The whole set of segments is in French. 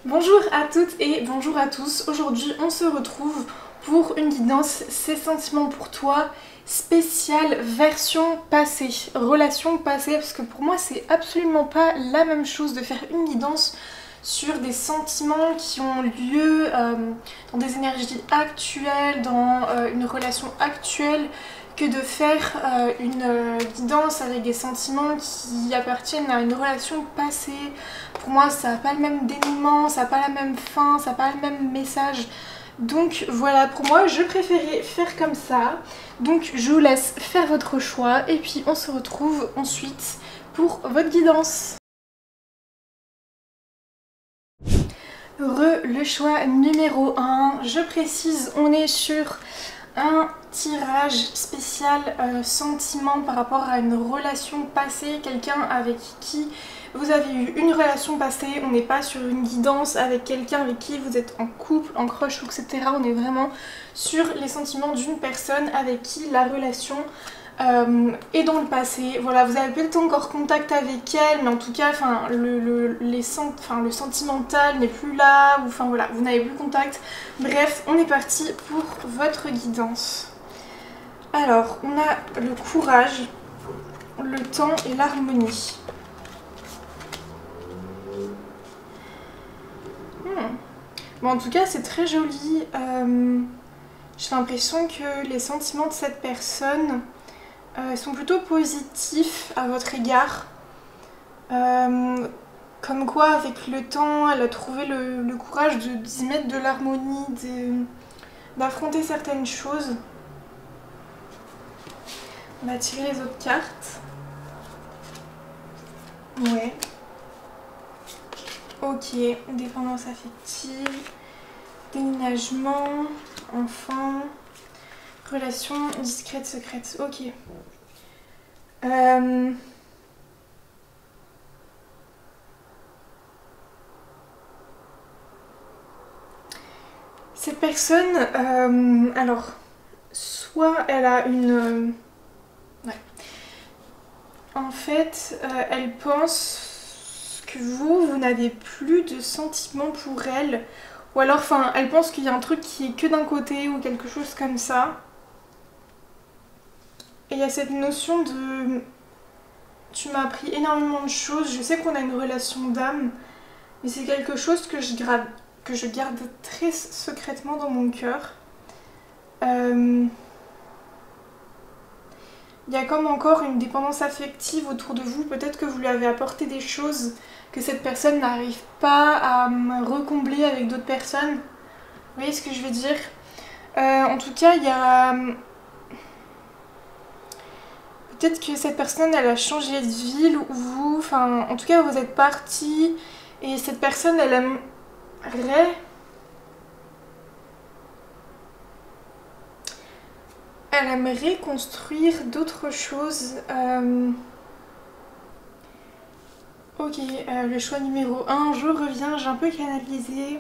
Bonjour à toutes et bonjour à tous. Aujourd'hui on se retrouve pour une guidance C'est sentiments pour toi spéciale version passée, relation passée, parce que pour moi c'est absolument pas la même chose de faire une guidance sur des sentiments qui ont lieu dans des énergies actuelles, dans une relation actuelle, que de faire une guidance avec des sentiments qui appartiennent à une relation passée. Pour moi ça n'a pas le même dénouement, ça n'a pas la même fin, ça n'a pas le même message. Donc voilà, pour moi je préférais faire comme ça. Donc je vous laisse faire votre choix et puis on se retrouve ensuite pour votre guidance. Le choix numéro 1, je précise, on est sur un tirage spécial sentiment par rapport à une relation passée, quelqu'un avec qui vous avez eu une relation passée. On n'est pas sur une guidance avec quelqu'un avec qui vous êtes en couple, en crush, etc. On est vraiment sur les sentiments d'une personne avec qui la relation et dans le passé. Voilà, vous avez peut-être encore contact avec elle, mais en tout cas, le sentimental n'est plus là, ou enfin voilà, vous n'avez plus contact. Bref, on est parti pour votre guidance. Alors, on a le courage, le temps et l'harmonie. Bon, en tout cas, c'est très joli. J'ai l'impression que les sentiments de cette personne sont plutôt positifs à votre égard. Comme quoi, avec le temps, elle a trouvé le courage d'y mettre de l'harmonie, d'affronter certaines choses. On va tirer les autres cartes. Ouais. Ok, dépendance affective, déménagement, enfant, relation discrète, secrète. Ok. Cette personne, alors, soit elle a une... ouais. En fait, elle pense que vous n'avez plus de sentiments pour elle. Ou alors, enfin, elle pense qu'il y a un truc qui est que d'un côté ou quelque chose comme ça. Et il y a cette notion de... Tu m'as appris énormément de choses, je sais qu'on a une relation d'âme, mais c'est quelque chose que je garde très secrètement dans mon cœur. Il y a comme encore une dépendance affective autour de vous, peut-être que vous lui avez apporté des choses que cette personne n'arrive pas à recombler avec d'autres personnes. Vous voyez ce que je veux dire? En tout cas, il y a... Peut-être que cette personne, elle a changé de ville ou vous, enfin, en tout cas, vous êtes partis et cette personne, elle aimerait... Elle aimerait construire d'autres choses. Ok, le choix numéro 1, je reviens, j'ai un peu canalisé.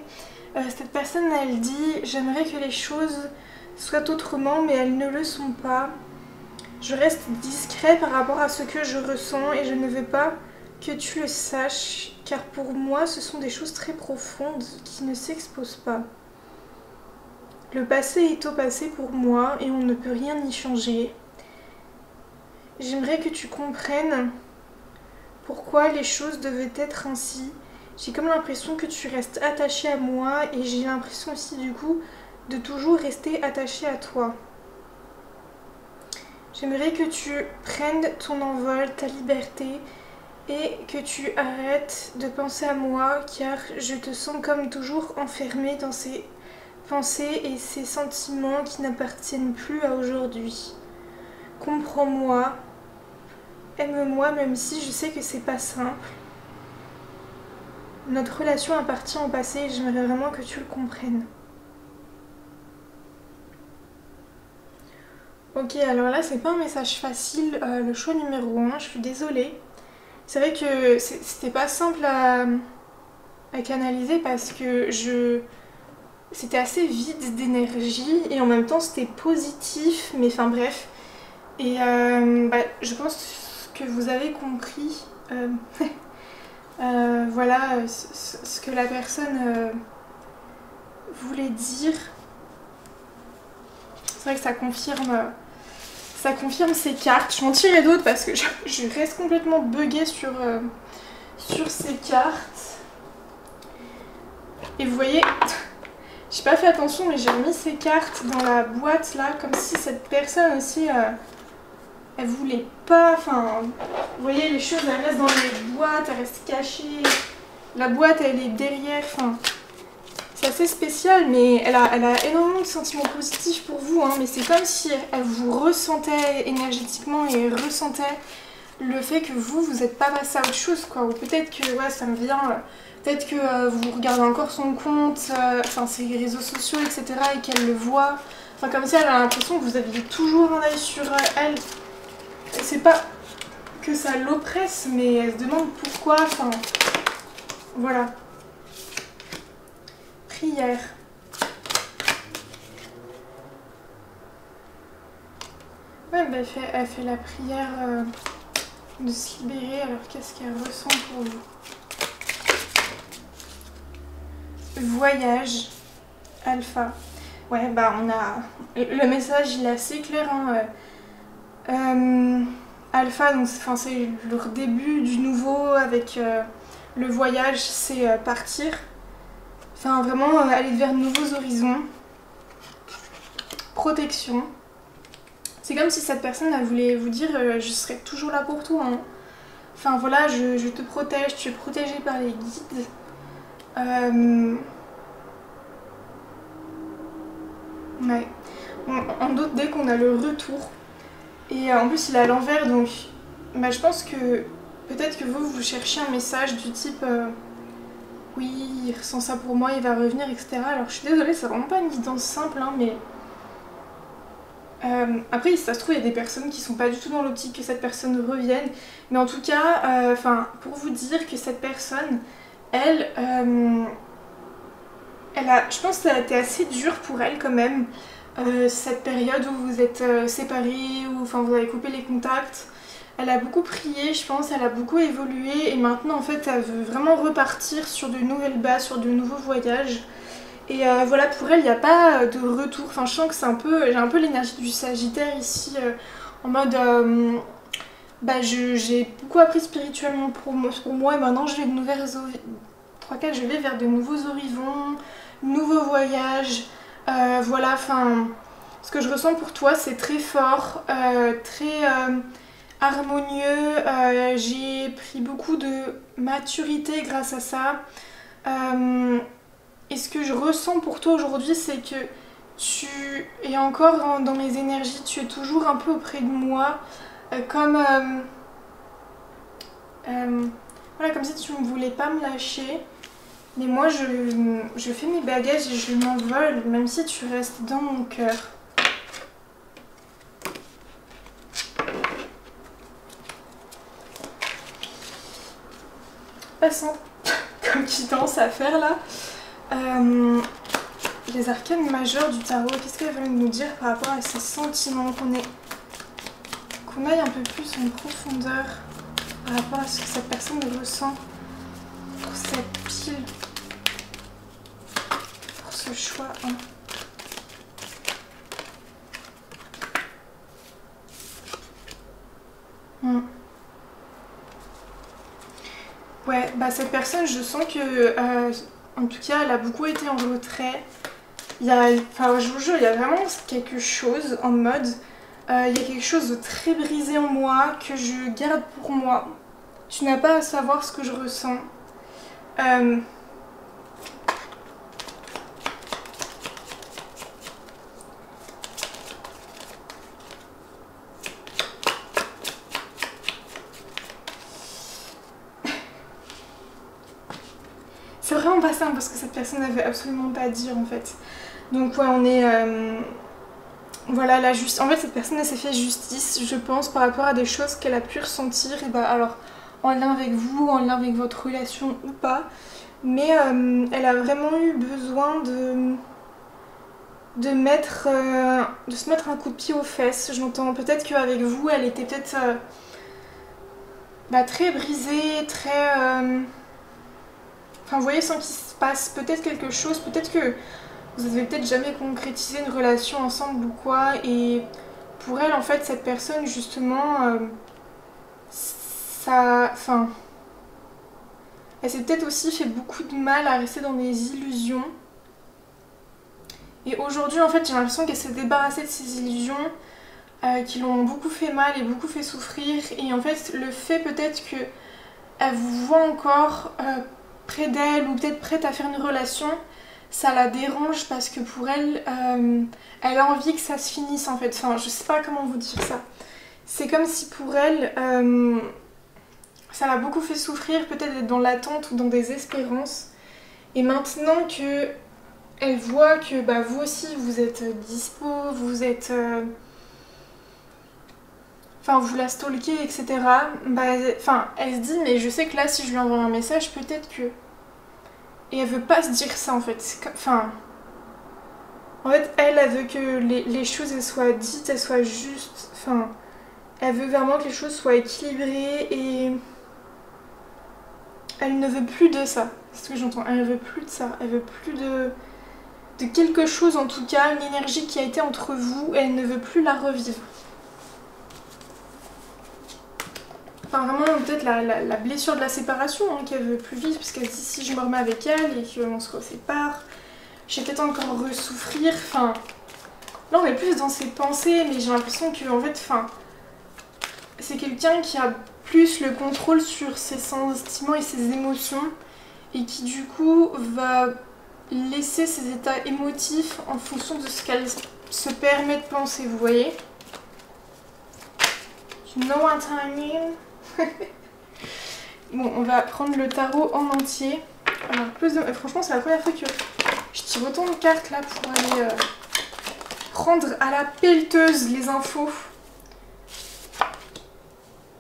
Cette personne, elle dit « J'aimerais que les choses soient autrement, mais elles ne le sont pas. Je reste discret par rapport à ce que je ressens et je ne veux pas que tu le saches, car pour moi, ce sont des choses très profondes qui ne s'exposent pas. Le passé est au passé pour moi et on ne peut rien y changer. J'aimerais que tu comprennes pourquoi les choses devaient être ainsi. J'ai comme l'impression que tu restes attaché à moi et j'ai l'impression aussi du coup de toujours rester attaché à toi. J'aimerais que tu prennes ton envol, ta liberté et que tu arrêtes de penser à moi car je te sens comme toujours enfermée dans ces pensées et ces sentiments qui n'appartiennent plus à aujourd'hui. Comprends-moi, aime-moi même si je sais que c'est pas simple. Notre relation appartient au passé et j'aimerais vraiment que tu le comprennes. Ok, alors là c'est pas un message facile, le choix numéro 1, je suis désolée. C'est vrai que c'était pas simple à canaliser parce que c'était assez vide d'énergie et en même temps c'était positif, mais enfin bref. Et je pense que vous avez compris Voilà ce que la personne voulait dire. C'est vrai que ça confirme ces cartes. Je m'en tirerai d'autres parce que je reste complètement buggée sur ces cartes. Et vous voyez, j'ai pas fait attention mais j'ai remis ces cartes dans la boîte là, comme si cette personne aussi, elle voulait pas, enfin, vous voyez les choses elles restent dans les boîtes, elles restent cachées. La boîte elle est derrière, enfin, c'est assez spécial mais elle a énormément de sentiments positifs pour vous, hein, mais c'est comme si elle vous ressentait énergétiquement et ressentait le fait que vous n'êtes pas passé à autre chose quoi, ou peut-être que, ouais ça me vient, peut-être que vous regardez encore son compte, enfin ses réseaux sociaux etc. et qu'elle le voit, enfin comme si elle a l'impression que vous aviez toujours un œil sur elle. C'est pas que ça l'oppresse mais elle se demande pourquoi, enfin voilà. Prière. Ouais bah elle fait la prière de se libérer. Alors qu'est-ce qu'elle ressent pour vous? Voyage, alpha. Ouais bah on a... Le message il est assez clair, hein. Alpha, donc c'est leur début du nouveau avec le voyage, c'est partir. Enfin vraiment aller vers de nouveaux horizons. Protection. C'est comme si cette personne elle voulait vous dire je serai toujours là pour toi, hein. Enfin voilà, je te protège, tu es protégé par les guides. Ouais. En d'autres decks on a le retour. Et en plus il est à l'envers donc bah, je pense que peut-être que vous cherchez un message du type oui il ressent ça pour moi, il va revenir etc. Alors je suis désolée, c'est vraiment pas une guidance simple hein, mais après si ça se trouve il y a des personnes qui sont pas du tout dans l'optique que cette personne revienne, mais en tout cas pour vous dire que cette personne elle je pense que ça a été assez dur pour elle quand même, cette période où vous êtes séparés, où enfin, vous avez coupé les contacts. Elle a beaucoup prié, je pense, elle a beaucoup évolué et maintenant en fait elle veut vraiment repartir sur de nouvelles bases, sur de nouveaux voyages. Et voilà, pour elle il n'y a pas de retour, enfin je sens que c'est j'ai un peu l'énergie du Sagittaire ici, en mode bah j'ai beaucoup appris spirituellement pour moi et maintenant je vais je vais vers de nouveaux horizons, nouveaux voyages, voilà, enfin, ce que je ressens pour toi c'est très fort, très harmonieux, j'ai pris beaucoup de maturité grâce à ça, et ce que je ressens pour toi aujourd'hui c'est que tu es encore dans mes énergies, tu es toujours un peu auprès de moi, comme voilà, comme si tu ne voulais pas me lâcher. Mais moi je fais mes bagages et je m'envole, même si tu restes dans mon cœur. Passons, comme tu tends à faire là. Les arcanes majeures du tarot, qu'est-ce qu'elles veulent nous dire par rapport à ces sentiments, qu'on aille un peu plus en profondeur par rapport à ce que cette personne ressent pour cette pile, pour ce choix. Ouais, bah cette personne, je sens que, en tout cas, elle a beaucoup été en retrait. Enfin, je vous jure, il y a vraiment quelque chose en mode, il y a quelque chose de très brisé en moi que je garde pour moi. Tu n'as pas à savoir ce que je ressens. C'est vraiment pas simple parce que cette personne n'avait absolument pas à dire en fait. Donc ouais, on est... voilà, en fait cette personne elle s'est fait justice, je pense, par rapport à des choses qu'elle a pu ressentir. Et bah alors, en lien avec vous, en lien avec votre relation ou pas. Mais elle a vraiment eu besoin de se mettre un coup de pied aux fesses. J'entends peut-être qu'avec vous, elle était peut-être très brisée, très... Enfin, vous voyez, sans qu'il se passe peut-être quelque chose, peut-être que vous avez peut-être jamais concrétisé une relation ensemble ou quoi, et pour elle, en fait, cette personne, justement, ça... Enfin... Elle s'est peut-être aussi fait beaucoup de mal à rester dans des illusions. Et aujourd'hui, en fait, j'ai l'impression qu'elle s'est débarrassée de ces illusions qui l'ont beaucoup fait mal et beaucoup fait souffrir. Et en fait, le fait peut-être qu'elle vous voit encore près d'elle ou peut-être prête à faire une relation, ça la dérange parce que pour elle, elle a envie que ça se finisse en fait. Enfin, je sais pas comment vous dire ça. C'est comme si pour elle, ça l'a beaucoup fait souffrir, peut-être d'être dans l'attente ou dans des espérances. Et maintenant que elle voit que bah, vous aussi vous êtes dispo, vous êtes... Enfin, vous la stalkez, etc. Bah, elle se dit, mais je sais que là, si je lui envoie un message, peut-être que... Et elle veut pas se dire ça, en fait. Enfin... En fait, elle veut que les choses, elles soient dites, elles soient justes. Enfin, elle veut vraiment que les choses soient équilibrées et... Elle ne veut plus de ça. C'est ce que j'entends. Elle ne veut plus de ça. Elle veut plus de quelque chose, en tout cas, une énergie qui a été entre vous. Elle ne veut plus la revivre. Enfin, vraiment, peut-être la blessure de la séparation hein, qu'elle veut plus vivre, parce qu'elle se dit si je me remets avec elle et qu'on se sépare, je vais peut-être encore ressouffrir. Enfin, là, on est plus dans ses pensées, mais j'ai l'impression que, en fait, enfin, c'est quelqu'un qui a plus le contrôle sur ses sentiments et ses émotions, et qui, du coup, va laisser ses états émotifs en fonction de ce qu'elle se permet de penser, vous voyez? You know what I mean? Bon, on va prendre le tarot en entier. Alors, franchement, c'est la première fois que je tire autant de cartes là pour aller prendre à la pelleteuse les infos.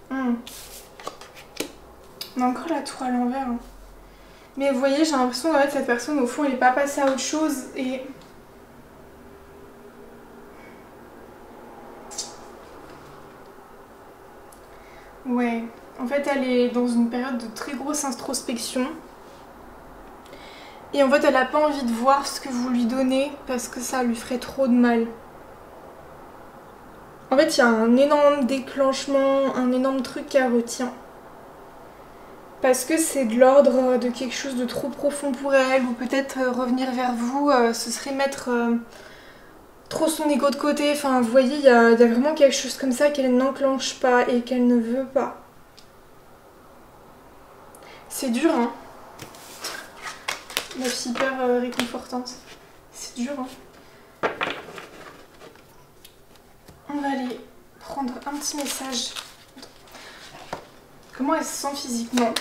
On a encore la tour à l'envers. Hein. Mais vous voyez, j'ai l'impression qu'en fait, cette personne, au fond, elle n'est pas passée à autre chose et... Ouais, en fait elle est dans une période de très grosse introspection et en fait elle n'a pas envie de voir ce que vous lui donnez parce que ça lui ferait trop de mal. En fait il y a un énorme déclenchement, un énorme truc qu'elle retient. Parce que c'est de l'ordre de quelque chose de trop profond pour elle ou peut-être revenir vers vous, ce serait mettre... trop son ego de côté, enfin vous voyez, il y a vraiment quelque chose comme ça qu'elle n'enclenche pas et qu'elle ne veut pas. C'est dur, hein. La fille hyper réconfortante. C'est dur, hein. On va aller prendre un petit message. Comment elle se sent physiquement?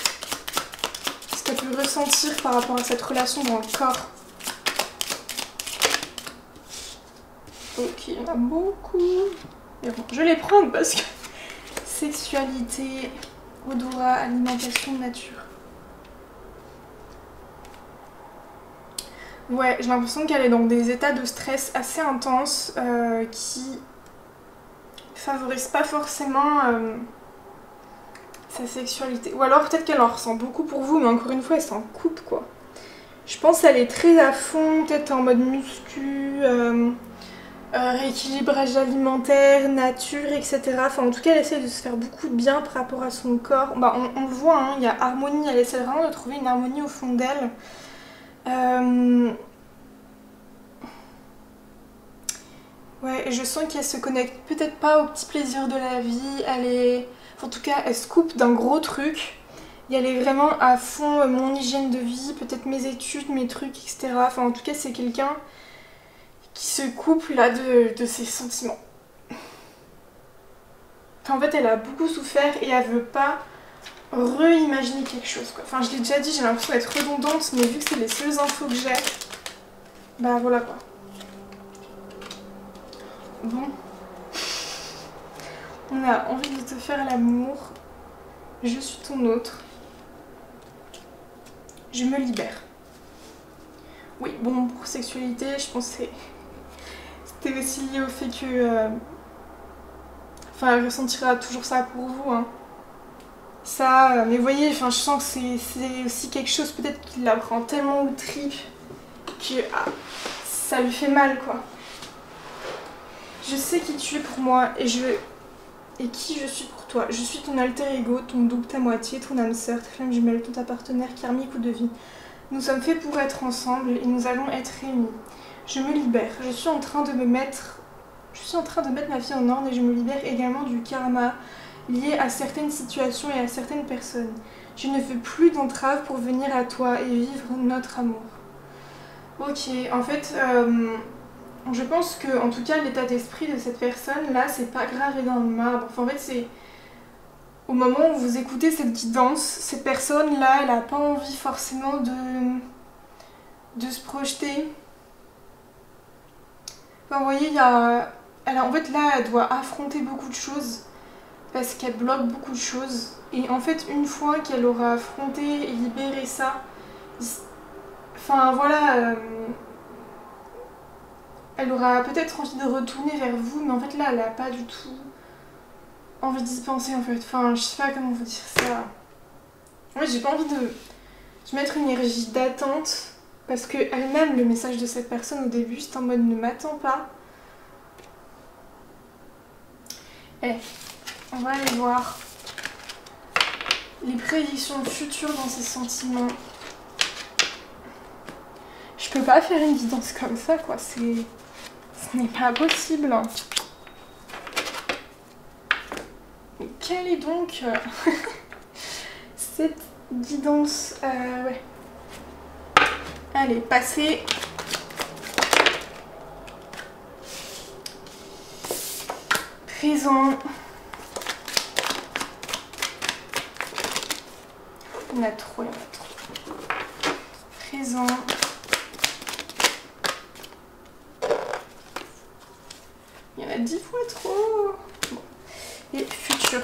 Ce qu'elle peut ressentir par rapport à cette relation dans le corps. Ok, il y en a beaucoup. Mais bon, je vais les prendre parce que sexualité, odorat, alimentation, nature. Ouais, j'ai l'impression qu'elle est dans des états de stress assez intenses qui favorisent pas forcément sa sexualité. Ou alors peut-être qu'elle en ressent beaucoup pour vous, mais encore une fois, elle s'en coupe quoi. Je pense qu'elle est très à fond, peut-être en mode muscu. Rééquilibrage alimentaire, nature, etc. Enfin, en tout cas, elle essaie de se faire beaucoup de bien par rapport à son corps. Bah, on le voit, hein, il y a harmonie, elle essaie vraiment de trouver une harmonie au fond d'elle. Ouais, je sens qu'elle se connecte peut-être pas aux petits plaisirs de la vie. Elle est... En tout cas, elle se coupe d'un gros truc. Et elle est vraiment à fond mon hygiène de vie, peut-être mes études, mes trucs, etc. Enfin, en tout cas, c'est quelqu'un qui se coupe là de ses sentiments. Enfin, en fait, elle a beaucoup souffert et elle veut pas reimaginer quelque chose, quoi. Enfin, je l'ai déjà dit, j'ai l'impression d'être redondante, mais vu que c'est les seules infos que j'ai, bah voilà quoi. Bon. On a envie de te faire l'amour. Je suis ton autre. Je me libère. Oui, bon, pour sexualité, je pense que c'était aussi lié au fait que... Enfin, elle ressentira toujours ça pour vous, hein. ça. Mais vous voyez, enfin, je sens que c'est aussi quelque chose peut-être qu'il la prend tellement au trip que ça lui fait mal, quoi. Je sais qui tu es pour moi et qui je suis pour toi. Je suis ton alter ego, ton double, ta moitié, ton âme sœur, ta flamme jumelle, ton ta partenaire karmique ou de vie. Nous sommes faits pour être ensemble et nous allons être réunis. Je me libère. Je suis en train de mettre ma vie en ordre et je me libère également du karma lié à certaines situations et à certaines personnes. Je ne veux plus d'entraves pour venir à toi et vivre notre amour. Ok, en fait, je pense que, en tout cas, l'état d'esprit de cette personne-là, c'est pas gravé dans le marbre. Enfin, en fait, c'est au moment où vous écoutez cette guidance, cette personne-là, elle a pas envie forcément de se projeter. Enfin, vous voyez, en fait, là, elle doit affronter beaucoup de choses parce qu'elle bloque beaucoup de choses. Et en fait, une fois qu'elle aura affronté et libéré ça, enfin, voilà... elle aura peut-être envie de retourner vers vous, mais en fait là elle a pas du tout envie d'y penser en fait. Enfin, je sais pas comment vous dire ça. En fait, j'ai pas envie de mettre une énergie d'attente parce que elle-même, le message de cette personne au début, c'est en mode ne m'attends pas. Eh, on va aller voir les prédictions futures dans ses sentiments. Je peux pas faire une guidance comme ça, quoi. Ce n'est pas possible. Quelle est donc cette guidance ouais. Allez, passez. Présent. Il y en a trop. Présent. Il y en a 10 fois trop. Bon. Et futur.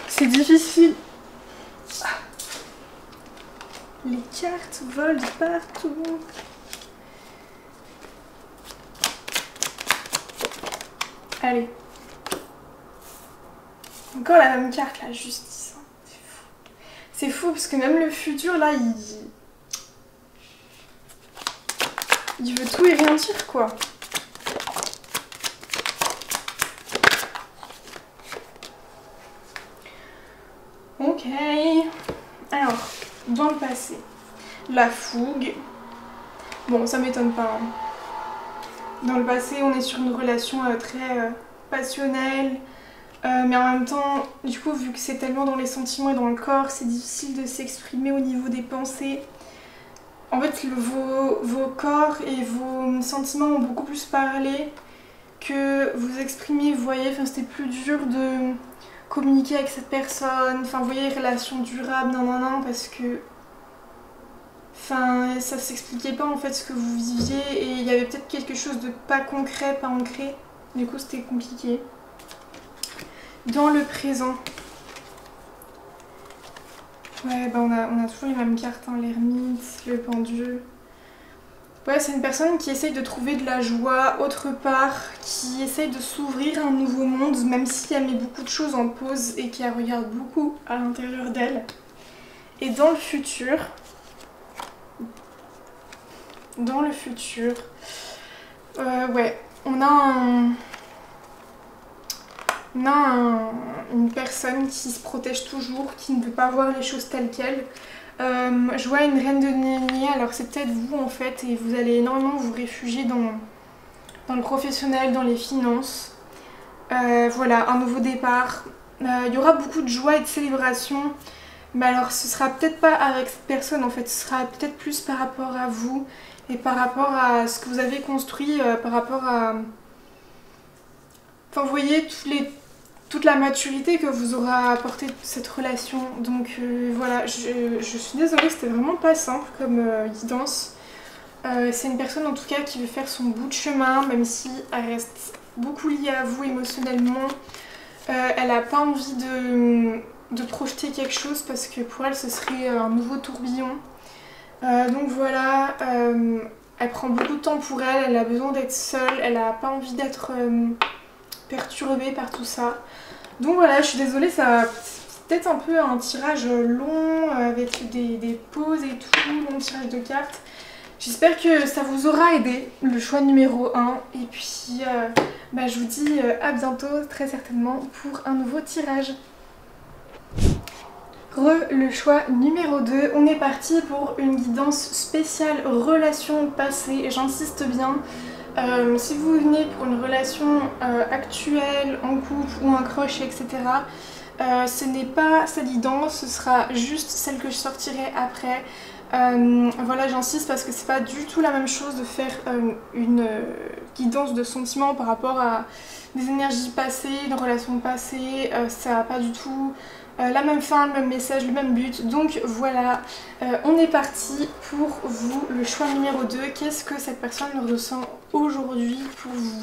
C'est difficile. Les cartes volent partout. Allez. Encore la même carte, la justice. C'est fou. C'est fou parce que même le futur, là, il veut tout et rien dire, quoi. Ok. Alors, dans le passé, la fougue. Bon, ça m'étonne pas. Hein. Dans le passé, on est sur une relation très passionnelle. Mais en même temps, du coup, vu que c'est tellement dans les sentiments et dans le corps, c'est difficile de s'exprimer au niveau des pensées. En fait, vos corps et vos sentiments ont beaucoup plus parlé que vous exprimiez, vous voyez. Enfin, c'était plus dur de communiquer avec cette personne. Enfin, vous voyez, relation durable, non, parce que... Enfin, ça s'expliquait pas en fait ce que vous viviez et il y avait peut-être quelque chose de pas concret, pas ancré. Du coup, c'était compliqué. Dans le présent. Ouais, bah on a toujours les mêmes cartes, hein, l'ermite, le pendu. Ouais, c'est une personne qui essaye de trouver de la joie autre part, qui essaye de s'ouvrir à un nouveau monde, même si elle met beaucoup de choses en pause et qui regarde beaucoup à l'intérieur d'elle. Et dans le futur... ouais, on a une personne qui se protège toujours, qui ne veut pas voir les choses telles quelles. Je vois une reine de denier, alors c'est peut-être vous en fait, et vous allez énormément vous réfugier dans le professionnel, dans les finances. Voilà, un nouveau départ. Il y aura beaucoup de joie et de célébration, mais alors ce sera peut-être pas avec cette personne en fait, ce sera peut-être plus par rapport à vous et par rapport à ce que vous avez construit, par rapport à... Enfin, vous voyez, toute la maturité que vous aura apporté cette relation. Donc voilà, je suis désolée, c'était vraiment pas simple comme guidance. C'est une personne en tout cas qui veut faire son bout de chemin, même si elle reste beaucoup liée à vous émotionnellement. Elle a pas envie de projeter quelque chose parce que pour elle ce serait un nouveau tourbillon. Donc voilà, elle prend beaucoup de temps pour elle, elle a besoin d'être seule, elle a pas envie d'être perturbée par tout ça. Donc voilà, je suis désolée, ça c'est peut-être un peu un tirage long avec des pauses et tout, long tirage de cartes. J'espère que ça vous aura aidé, le choix numéro 1. Et puis je vous dis à bientôt très certainement pour un nouveau tirage. Le choix numéro 2, on est parti pour une guidance spéciale relation passée, j'insiste bien. Si vous venez pour une relation actuelle, en couple ou en crush, etc., ce n'est pas cette guidance, ce sera juste celle que je sortirai après. Voilà, j'insiste parce que c'est pas du tout la même chose de faire une guidance de sentiments par rapport à des énergies passées, une relation passée, ça n'a pas du tout la même fin, le même message, le même but. Donc voilà, on est parti pour vous, le choix numéro 2. Qu'est-ce que cette personne ressent aujourd'hui pour vous?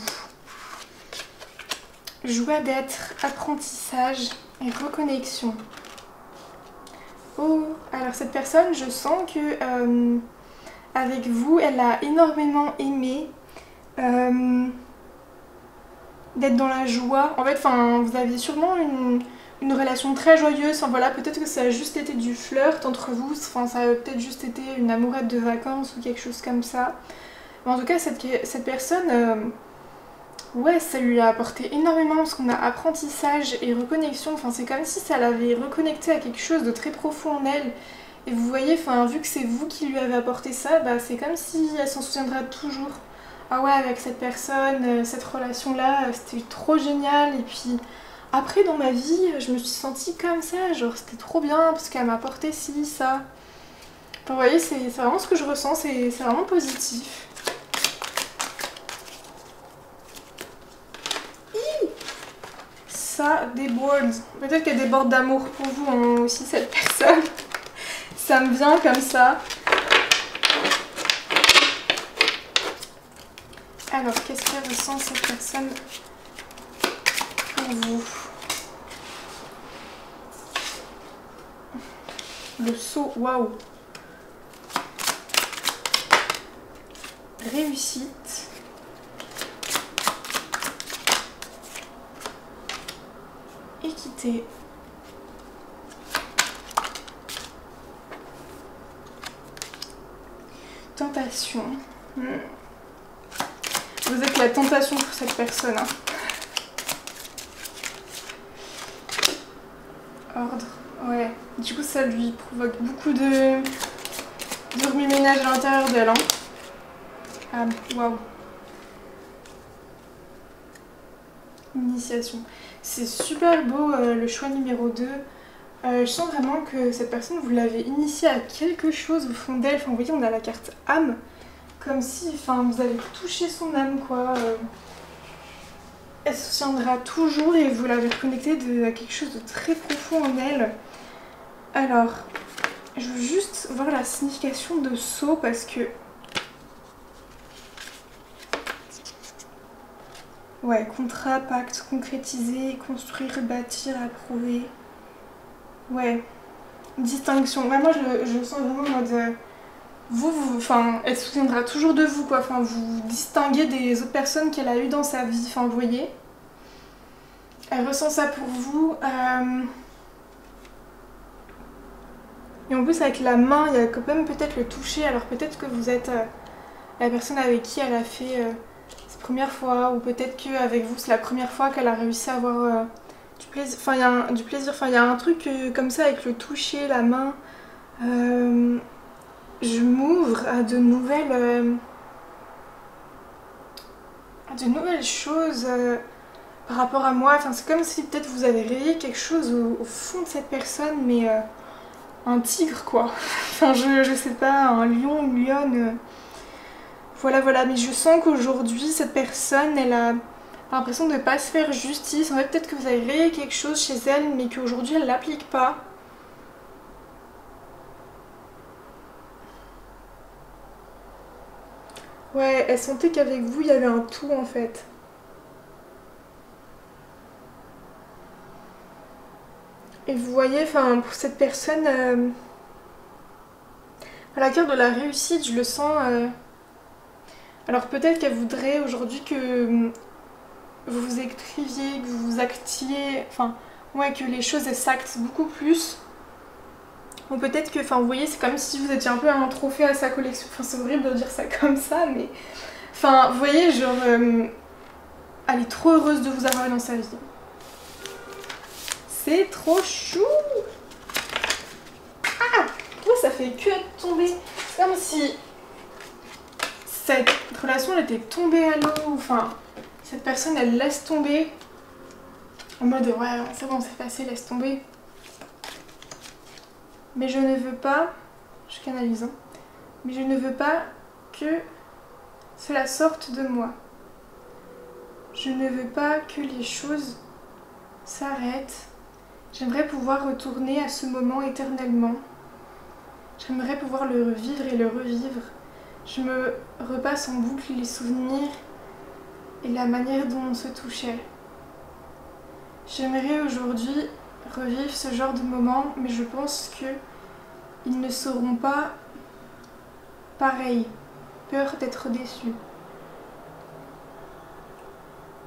Joie d'être, apprentissage et reconnexion. Oh, alors cette personne, je sens que avec vous, elle a énormément aimé d'être dans la joie. En fait, vous aviez sûrement une relation très joyeuse. Enfin voilà, peut-être que ça a juste été du flirt entre vous. Enfin, ça a peut-être juste été une amourette de vacances ou quelque chose comme ça. Mais en tout cas, cette personne, ouais, ça lui a apporté énormément parce qu'on a apprentissage et reconnexion. Enfin, c'est comme si ça l'avait reconnecté à quelque chose de très profond en elle. Et vous voyez, vu que c'est vous qui lui avez apporté ça, c'est comme si elle s'en souviendra toujours. Ah ouais, avec cette personne, cette relation-là, c'était trop génial. Et puis après, dans ma vie, je me suis sentie comme ça, genre c'était trop bien parce qu'elle m'a apporté ci, ça. Enfin, vous voyez, c'est vraiment ce que je ressens, c'est vraiment positif. Ça déborde. Peut-être qu'elle déborde d'amour pour vous hein, aussi, cette personne. Ça me vient comme ça. Alors, qu'est-ce qu'elle ressent cette personne pour vous? Le saut, waouh! Réussite. Équité. Tentation. Vous êtes la tentation pour cette personne. Hein. Ordre. Ouais. Du coup, ça lui provoque beaucoup de remue-ménage à l'intérieur d'elle. Hein. Ah, waouh. Initiation. C'est super beau le choix numéro 2. Je sens vraiment que cette personne, vous l'avez initiée à quelque chose au fond d'elle. Enfin, vous voyez, on a la carte âme. Comme si vous avez touché son âme, quoi. Elle se souviendra toujours et vous l'avez reconnectée à quelque chose de très profond en elle. Alors, je veux juste voir la signification de saut parce que... Ouais, contrat, pacte, concrétiser, construire, bâtir, approuver. Ouais, distinction. Ouais, moi je sens vraiment en mode... elle se souviendra toujours de vous, quoi. Vous distinguez des autres personnes qu'elle a eues dans sa vie. Vous voyez. Elle ressent ça pour vous. Et en plus, avec la main, il y a quand même peut-être le toucher. Alors peut-être que vous êtes la personne avec qui elle a fait ses premières fois. Ou peut-être qu'avec vous, c'est la première fois qu'elle a réussi à avoir du plaisir. Il y a du plaisir. Il y a un truc comme ça avec le toucher, la main. Je m'ouvre à de nouvelles choses par rapport à moi. C'est comme si peut-être vous avez réveillé quelque chose au fond de cette personne, mais un tigre quoi. Je sais pas, un lion, une lionne. Voilà. Mais je sens qu'aujourd'hui, cette personne, elle a l'impression de ne pas se faire justice. En fait, peut-être que vous avez réveillé quelque chose chez elle, mais qu'aujourd'hui, elle l'applique pas. Ouais, elle sentait qu'avec vous, il y avait un tout en fait. Et vous voyez, enfin, pour cette personne, à la carte de la réussite, je le sens. Alors peut-être qu'elle voudrait aujourd'hui que vous vous écriviez, que vous vous actiez, enfin, ouais, que les choses elles s'actent beaucoup plus. Ou peut-être que, enfin, vous voyez, c'est comme si vous étiez un peu un trophée à sa collection. Enfin, c'est horrible de dire ça comme ça, mais. Enfin, vous voyez, genre. Elle est trop heureuse de vous avoir dans sa vie. C'est trop chou! Ah! Pourquoi ça fait que tomber? C'est comme si cette relation elle était tombée à l'eau. Enfin, cette personne elle laisse tomber. En mode ouais, c'est bon, c'est passé, laisse tomber. Mais je ne veux pas, je canalise, hein, mais je ne veux pas que cela sorte de moi. Je ne veux pas que les choses s'arrêtent. J'aimerais pouvoir retourner à ce moment éternellement. J'aimerais pouvoir le vivre et le revivre. Je me repasse en boucle les souvenirs et la manière dont on se touchait. J'aimerais aujourd'hui revivre ce genre de moments, mais je pense que ils ne seront pas pareils. Peur d'être déçus.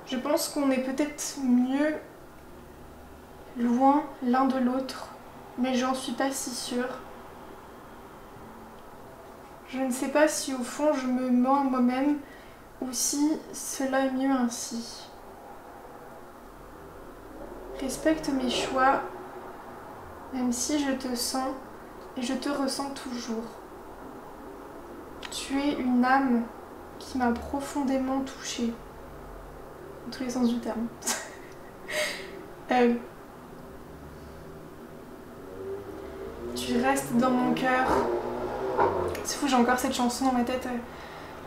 Je pense qu'on est peut-être mieux loin l'un de l'autre, mais j'en suis pas si sûre. Je ne sais pas si au fond je me mens à moi-même ou si cela est mieux ainsi. Respecte mes choix, même si je te sens et je te ressens toujours. Tu es une âme qui m'a profondément touchée, dans tous les sens du terme. Tu restes dans mon cœur. C'est fou, j'ai encore cette chanson dans ma tête.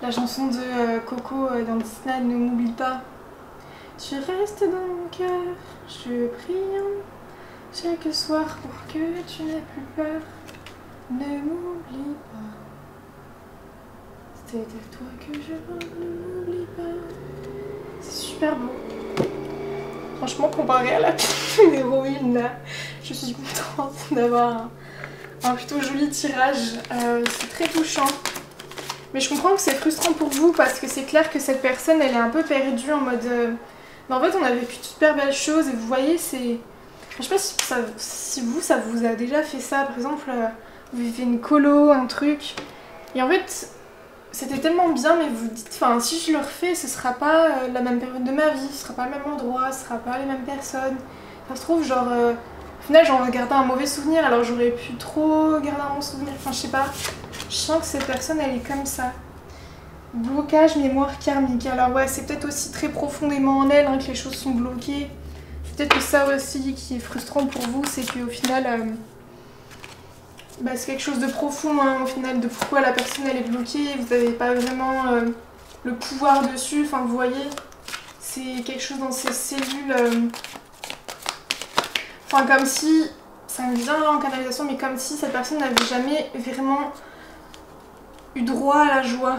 La chanson de Coco dans Disney, Ne m'oublie pas. Tu restes dans mon cœur, je prie chaque soir pour que tu n'aies plus peur. Ne m'oublie pas. C'est à toi que je parle, ne m'oublie pas. C'est super beau. Franchement, comparé à la héroïne, là, je suis contente d'avoir un plutôt joli tirage. C'est très touchant. Mais je comprends que c'est frustrant pour vous parce que c'est clair que cette personne, elle est un peu perdue en mode... Mais en fait, on a vécu de super belles choses et vous voyez, c'est... Je sais pas si vous, ça vous a déjà fait ça. Par exemple, vous vivez une colo, un truc. Et en fait, c'était tellement bien, mais vous dites, enfin, si je le refais, ce sera pas la même période de ma vie, ce sera pas le même endroit, ce sera pas les mêmes personnes. Ça se trouve, genre... Au final, j'en ai gardé un mauvais souvenir, alors j'aurais pu trop garder un bon souvenir. Enfin, je sais pas. Je sens que cette personne, elle est comme ça. Blocage, mémoire karmique. Alors ouais, c'est peut-être aussi très profondément en elle que les choses sont bloquées. C'est peut-être que ça aussi qui est frustrant pour vous, c'est qu'au final, c'est quelque chose de profond, au final, de pourquoi la personne elle est bloquée. Vous n'avez pas vraiment le pouvoir dessus. Enfin, vous voyez, c'est quelque chose dans ces cellules. Enfin, comme si, ça me vient là en canalisation, mais comme si cette personne n'avait jamais vraiment eu droit à la joie.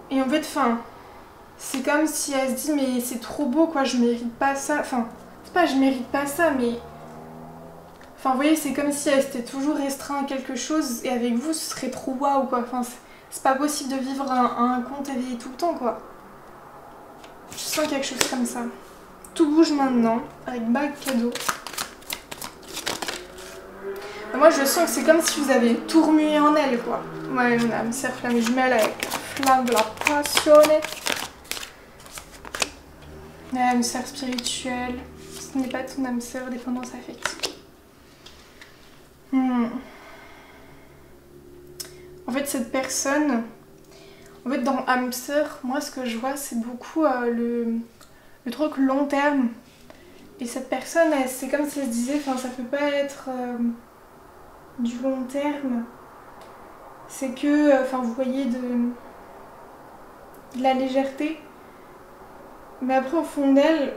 Et en fait, c'est comme si elle se dit mais c'est trop beau quoi, je mérite pas ça. Enfin, c'est pas je mérite pas ça, mais... Enfin, vous voyez, c'est comme si elle s'était toujours restreint à quelque chose et avec vous, ce serait trop waouh quoi. Enfin, c'est pas possible de vivre un conte éveillé tout le temps quoi. Je sens quelque chose comme ça. Tout bouge maintenant, avec bague cadeau. Moi, je sens que c'est comme si vous avez tout remué en elle quoi. Ouais, mon âme sœur flamme jumelle avec flamme de la passionnée. Âme sœur spirituelle, ce n'est pas ton âme sœur, dépendance affective. En fait, cette personne, en fait, dans âme sœur, moi, ce que je vois, c'est beaucoup le truc long terme. Et cette personne, c'est comme si elle se disait, enfin, ça peut pas être du long terme. C'est que, enfin, vous voyez de la légèreté. Mais après, au fond d'elle,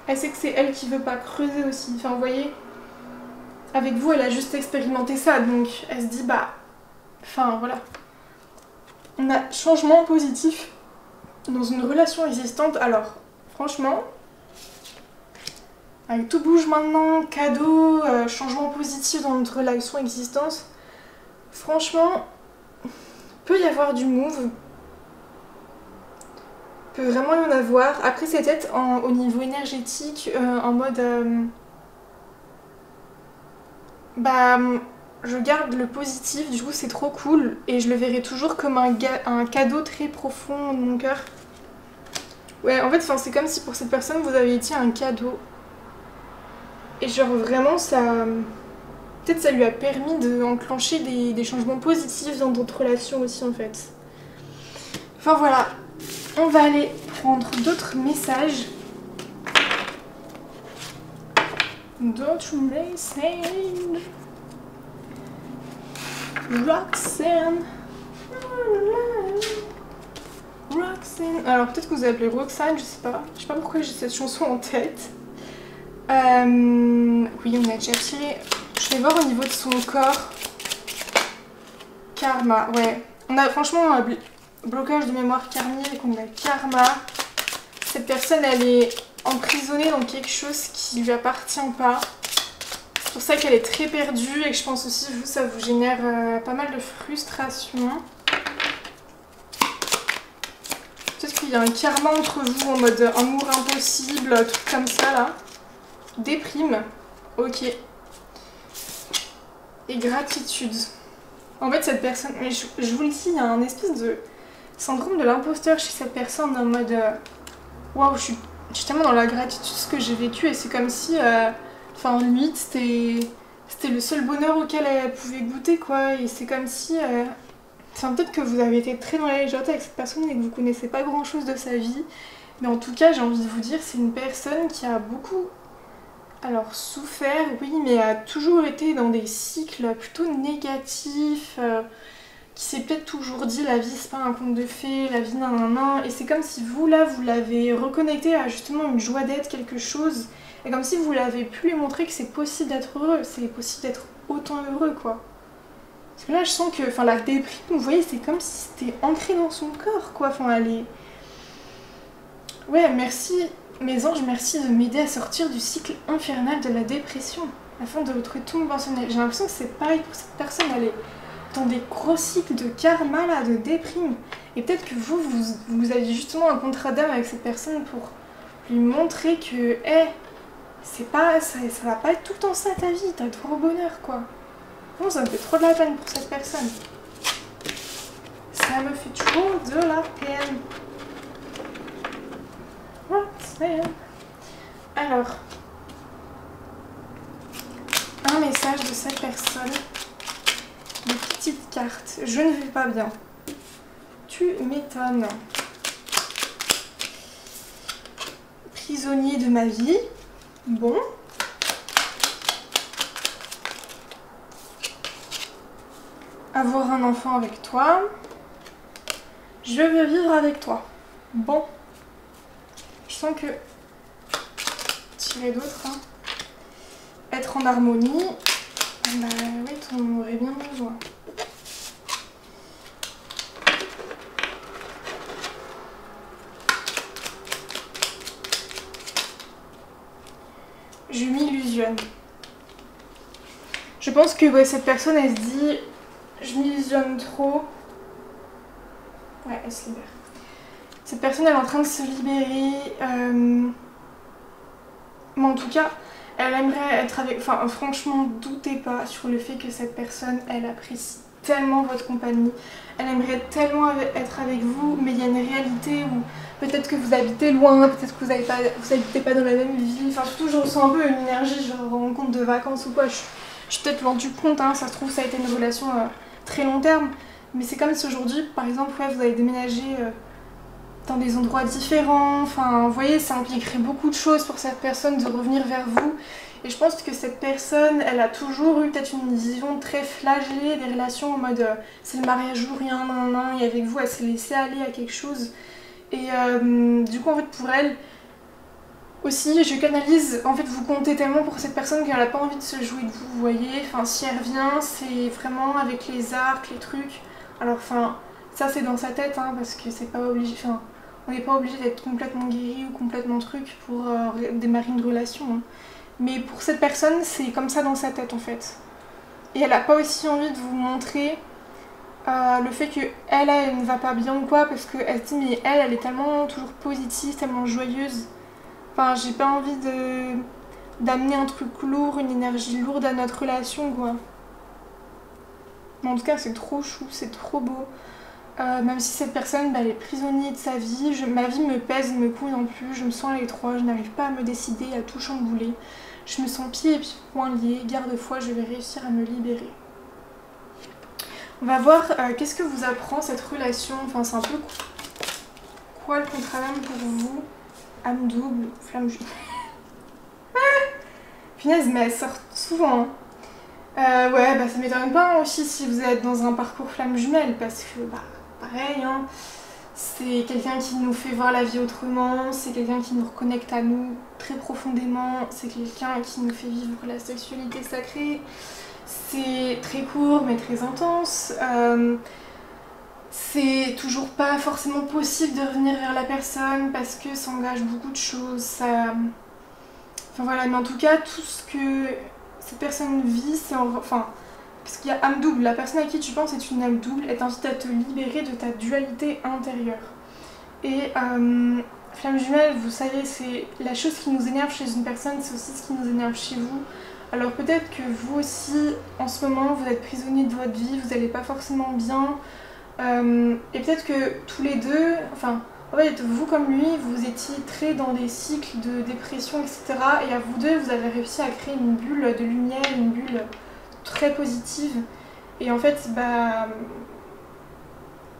elle sait que c'est elle qui veut pas creuser aussi. Enfin, vous voyez, avec vous, elle a juste expérimenté ça. Donc, elle se dit, enfin, voilà. On a changement positif dans une relation existante. Alors, franchement, Avec tout bouge maintenant, cadeau, changement positif dans notre relation existence. Franchement, peut y avoir du move. Peut vraiment y en avoir. Après c'est peut-être au niveau énergétique, en mode... bah... Je garde le positif, du coup c'est trop cool. Et je le verrai toujours comme un cadeau très profond de mon cœur. Ouais, en fait, c'est comme si pour cette personne vous avez été un cadeau. Et genre vraiment ça... Peut-être ça lui a permis d'enclencher des changements positifs dans votre relation aussi en fait. Enfin voilà, on va aller prendre d'autres messages. D'autres messages. Roxanne. Roxanne. Alors peut-être que vous appelez Roxanne, je sais pas. Je sais pas pourquoi j'ai cette chanson en tête. Oui, on a déjà tiré. Je vais voir au niveau de son corps. Karma, ouais. On a franchement un blocage de mémoire karmique, on a karma. Cette personne, elle est emprisonnée dans quelque chose qui lui appartient pas. C'est pour ça qu'elle est très perdue et que je pense aussi, vous, ça vous génère pas mal de frustration. Peut-être qu'il y a un karma entre vous en mode amour impossible, truc comme ça là. Déprime, ok. Et gratitude. En fait, cette personne, mais je vous le dis, il y a un espèce de syndrome de l'imposteur chez cette personne en mode waouh, je suis tellement dans la gratitude de ce que j'ai vécu et c'est comme si, enfin, limite, c'était le seul bonheur auquel elle pouvait goûter quoi. Et c'est comme si, enfin, peut-être que vous avez été très dans la légèreté avec cette personne et que vous connaissez pas grand chose de sa vie, mais en tout cas, j'ai envie de vous dire, c'est une personne qui a beaucoup. Alors souffert, oui, mais a toujours été dans des cycles plutôt négatifs, qui s'est peut-être toujours dit la vie c'est pas un conte de fées, la vie nan, et c'est comme si vous là vous l'avez reconnecté à justement une joie d'être, quelque chose, et comme si vous l'avez pu lui montrer que c'est possible d'être heureux, c'est possible d'être autant heureux quoi. Parce que là je sens que, enfin la déprime, vous voyez, c'est comme si c'était ancré dans son corps quoi, enfin elle est... Ouais, merci... Mes anges, merci de m'aider à sortir du cycle infernal de la dépression afin de retrouver tout mon potentiel. J'ai l'impression que c'est pareil pour cette personne, elle est dans des gros cycles de karma là, de déprime. Et peut-être que vous avez justement un contrat d'âme avec cette personne pour lui montrer que, c'est pas, ça va pas être tout le temps ça ta vie, t'as trop au bonheur quoi. Bon, ça me fait trop de la peine pour cette personne. Ça me fait trop de la peine. Alors, un message de cette personne, des petites cartes. Je ne vais pas bien. Tu m'étonnes. Prisonnier de ma vie. Bon. Avoir un enfant avec toi. Je veux vivre avec toi. Bon. Je sens que... Tirer d'autres. Hein. Être en harmonie. Bah oui, t'en aurais bien besoin. Je m'illusionne. Je pense que ouais, cette personne, elle se dit... Je m'illusionne trop. Ouais, elle se libère. Cette personne, elle est en train de se libérer. Mais en tout cas, elle aimerait être avec... Enfin, franchement, doutez pas sur le fait que cette personne, elle apprécie tellement votre compagnie. Elle aimerait tellement être avec vous, mais il y a une réalité où peut-être que vous habitez loin, peut-être que vous habitez pas dans la même ville. Enfin, surtout, je ressens un peu une énergie, genre rencontre de vacances ou quoi. Je suis peut-être loin du compte, hein. Ça se trouve, ça a été une relation très long terme. Mais c'est comme si aujourd'hui, par exemple, ouais, vous avez déménagé... dans des endroits différents, enfin vous voyez ça impliquerait beaucoup de choses pour cette personne de revenir vers vous et je pense que cette personne elle a toujours eu peut-être une vision très flagellée des relations en mode c'est le mariage ou rien, nan, et avec vous elle s'est laissée aller à quelque chose et du coup en fait pour elle aussi je canalise, en fait vous comptez tellement pour cette personne qu'elle n'a pas envie de se jouer de vous, vous voyez, enfin si elle revient c'est vraiment avec les arcs, les trucs, alors enfin ça c'est dans sa tête hein, parce que c'est pas obligé, enfin On n'est pas obligé d'être complètement guéri ou complètement truc pour démarrer une relation. Hein. Mais pour cette personne, c'est comme ça dans sa tête en fait. Et elle n'a pas aussi envie de vous montrer le fait qu'elle ne va pas bien ou quoi, parce qu'elle se dit mais elle est tellement toujours positive, tellement joyeuse. Enfin, j'ai pas envie d'amener un truc lourd, une énergie lourde à notre relation quoi. Mais en tout cas, c'est trop chou, c'est trop beau. Même si cette personne elle est prisonnière de sa vie, ma vie me pèse, me couille en plus, je me sens à l'étroit, je n'arrive pas à me décider, à tout chambouler. Je me sens pieds et poings liés, garde-foi, je vais réussir à me libérer. On va voir qu'est-ce que vous apprend cette relation, enfin c'est un peu quoi le contrat pour vous, âme double, flamme jumelle. Punaise, mais elle sort souvent. Hein. Ouais, bah ça m'étonne pas aussi si vous êtes dans un parcours flamme jumelle, parce que bah pareil, hein, c'est quelqu'un qui nous fait voir la vie autrement, c'est quelqu'un qui nous reconnecte à nous très profondément, c'est quelqu'un qui nous fait vivre la sexualité sacrée. C'est très court mais très intense. C'est toujours pas forcément possible de revenir vers la personne parce que ça engage beaucoup de choses. Ça... Enfin voilà, mais en tout cas, tout ce que cette personne vit, c'est enfin... Parce qu'il y a âme double, la personne à qui tu penses est une âme double, elle t'invite à te libérer de ta dualité intérieure. Et flamme jumelle, vous savez, c'est la chose qui nous énerve chez une personne, c'est aussi ce qui nous énerve chez vous. Alors peut-être que vous aussi, en ce moment, vous êtes prisonnier de votre vie, vous n'allez pas forcément bien. Et peut-être que tous les deux, enfin, en fait, vous comme lui, vous étiez très dans des cycles de dépression, etc. Et à vous deux, vous avez réussi à créer une bulle de lumière, une bulle très positive. Et en fait, bah...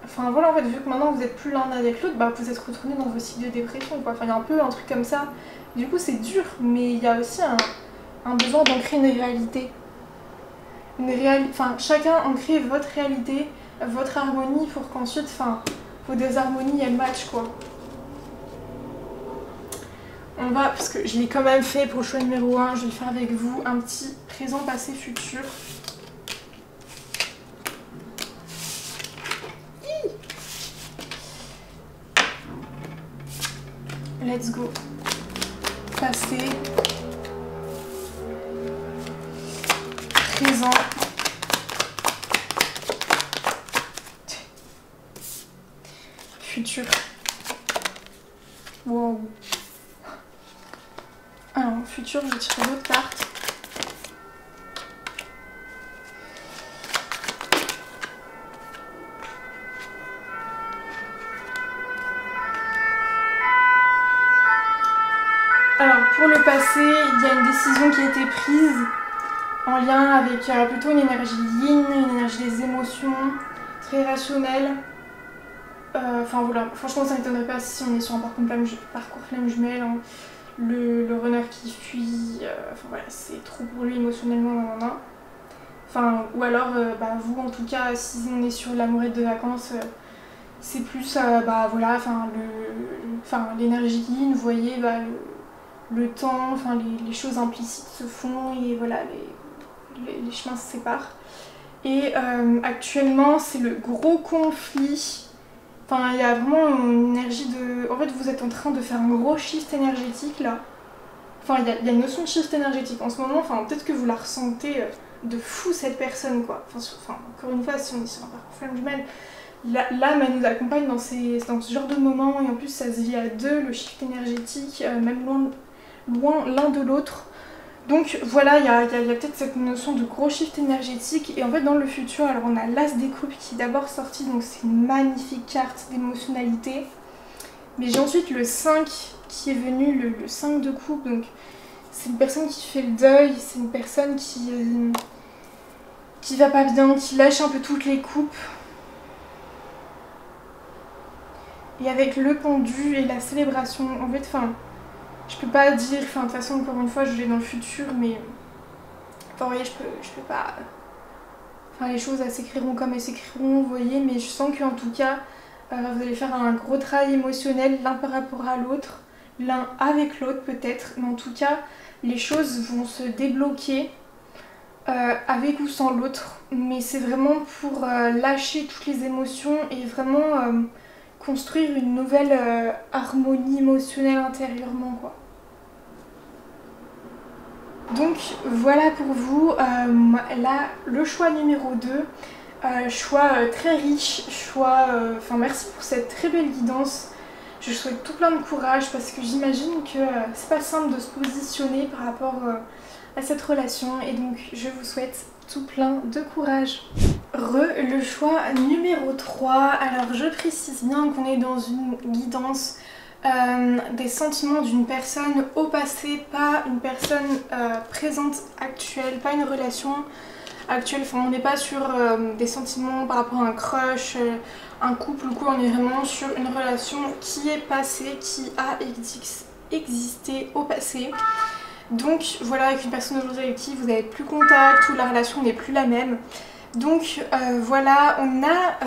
Enfin voilà, en fait, vu que maintenant vous êtes plus l'un avec l'autre, bah vous êtes retournés dans vos cycles de dépression, quoi. Enfin, il y a un peu un truc comme ça. Du coup, c'est dur, mais il y a aussi un besoin d'ancrer une réalité. Enfin, chacun ancrer votre réalité, votre harmonie, pour qu'ensuite, enfin, vos désharmonies, elles matchent, quoi. On va, parce que je l'ai quand même fait pour le choix numéro 1, je vais le faire avec vous, un petit présent, passé, futur. Let's go. Passé. Présent. Futur. Wow. Alors, futur, je vais tirer l'autre carte. Alors, pour le passé, il y a une décision qui a été prise en lien avec plutôt une énergie yin, une énergie des émotions, très rationnelle. Enfin voilà, franchement ça ne m'étonnerait pas si on est sur un parcours flamme jumelle, hein. Le runner qui fuit, enfin voilà, c'est trop pour lui émotionnellement, Enfin, ou alors, bah, vous en tout cas, si on est sur l'amourette de vacances, c'est plus, bah voilà, enfin l'énergie yin, vous voyez, bah, le temps, enfin les choses implicites se font et voilà, les chemins se séparent. Et actuellement, c'est le gros conflit. Enfin, il y a vraiment une énergie de... En fait, vous êtes en train de faire un gros shift énergétique, là. Enfin, il y a une notion de shift énergétique en ce moment. Enfin, peut-être que vous la ressentez de fou, cette personne, quoi. Enfin, encore une fois, si on est sur un parcours flamme jumelle, l'âme, elle nous accompagne dans ce genre de moment. Et en plus, ça se vit à deux, le shift énergétique, même loin l'un de l'autre. Donc voilà, il y a peut-être cette notion de gros shift énergétique. Et en fait, dans le futur, alors on a l'As des coupes qui est d'abord sorti, donc c'est une magnifique carte d'émotionnalité. Mais j'ai ensuite le 5 qui est venu, le 5 de coupe. Donc c'est une personne qui fait le deuil, c'est une personne qui va pas bien, qui lâche un peu toutes les coupes. Et avec le pendu et la célébration, en fait, enfin... Je peux pas dire, enfin de toute façon encore une fois je l'ai dans le futur, mais enfin vous voyez je peux pas, enfin les choses elles s'écriront comme elles s'écriront, vous voyez, mais je sens qu'en tout cas vous allez faire un gros travail émotionnel l'un par rapport à l'autre, l'un avec l'autre peut-être, mais en tout cas les choses vont se débloquer avec ou sans l'autre, mais c'est vraiment pour lâcher toutes les émotions et vraiment construire une nouvelle harmonie émotionnelle intérieurement, quoi. Donc voilà pour vous, là le choix numéro 2, choix très riche, enfin merci pour cette très belle guidance. Je souhaite tout plein de courage parce que j'imagine que c'est pas simple de se positionner par rapport à cette relation, et donc je vous souhaite tout plein de courage. Le choix numéro 3, alors je précise bien qu'on est dans une guidance des sentiments d'une personne au passé, pas une personne présente actuelle, pas une relation actuelle, enfin on n'est pas sur des sentiments par rapport à un crush, un couple ou quoi, on est vraiment sur une relation qui est passée, qui a existé au passé. Donc voilà, avec une personne aujourd'hui avec qui vous n'avez plus contact ou la relation n'est plus la même. Donc voilà, on a